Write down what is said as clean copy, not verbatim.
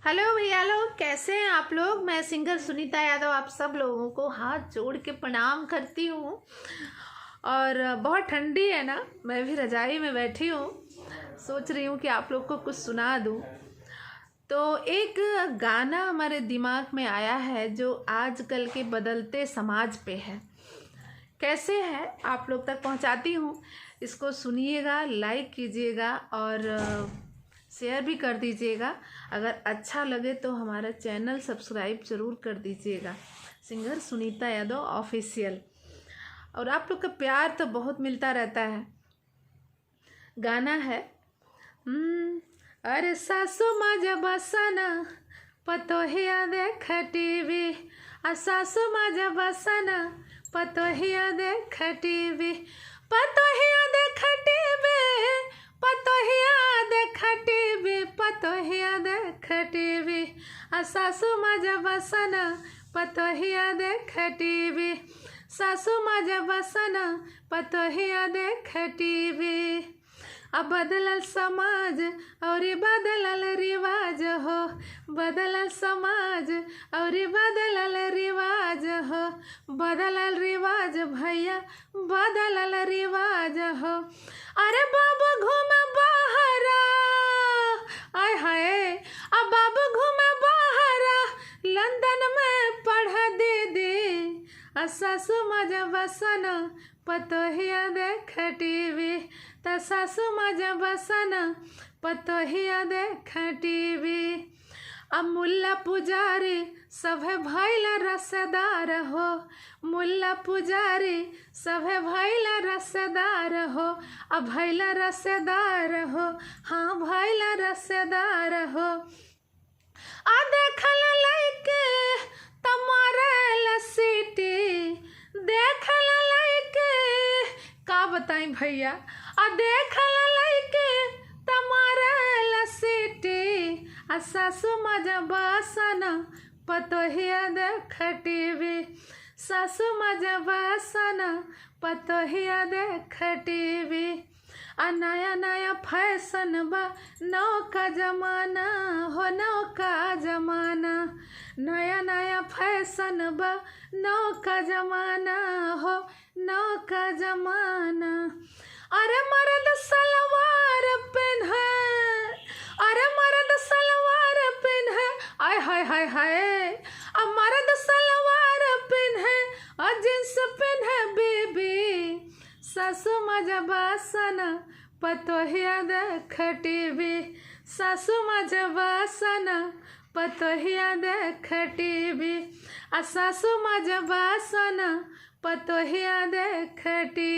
Hello भैया लोग, कैसे हैं आप लोग। मैं सिंगर सुनीता यादव आप सब लोगों को हाथ जोड़ के प्रणाम करती हूँ। और बहुत ठंडी है ना, मैं भी रजाई में बैठी हूँ, सोच रही हूँ कि आप लोग को कुछ सुना दूँ। तो एक गाना हमारे दिमाग में आया है जो आजकल के बदलते समाज पे है। कैसे है आप लोग तक पहुँचाती हूँ। इसको सुनिएगा, लाइक कीजिएगा और शेयर भी कर दीजिएगा। अगर अच्छा लगे तो हमारा चैनल सब्सक्राइब ज़रूर कर दीजिएगा, सिंगर सुनीता यादव ऑफिशियल। और आप लोग का प्यार तो बहुत मिलता रहता है। गाना है अरे सासू माँ जब बसना पतोहिया देख टीवी, सासू माँ जब बसना पतोहिया देख टीवी, पतोहिया देख टीवी, पतोहिया देख टीवी, पतोहिया देख टीवी, सासू माँ जब बसना पतोहिया देख टीवी, सासू माँ जब बसना पतोहिया देख टीवी। अब बदलल समाज और बदलल रिवाज हो, बदलल समाज और बदलल रिवाज हो, बदलल रिवाज भैया बदलल रिवाज हो। अरे बाबू घूमे बाहरा, आय हाय, अब बाबू घूमे बाहरा, लंदन में पढ़ दीदी, सासू माँ जब बसना पतोहिया देख टीवी, सासू माँ जब बसना पतोहिया देख टीवी। अब मुल्ला पुजारी सभे भैल रसदार हो, मुल्ला पुजारी सभे भैल रसदार हो, अब भैल रसदार हो, हाँ भैल रसदार हो। आ देखल लइके तमारे सीटी, देखल लइके का बताएं भैया, आ देखल लइके तमारे सीटी, सासू माँ जब बसना पतोहिया देख टीवी, सासू माँ जब बसना पतोहिया देख टीवी। नया नया फैशन बा, नौका जमाना हो, नौका जमाना, नया नया फैशन बा, नौका जमाना हो, नौका जमाना। अरे मर्द सलवार पहने, अरे मर्द सलवार पहने, आय हाय हाय हाय, अब मर्द सलवार पहने और जींस पहने बीबी, सासू माँ जब बसना पतोहिया देख टीवी, सासू माँ जब बसना पतोहिया देख टीवी, सासू माँ जब बसना पतोहिया देख टीवी।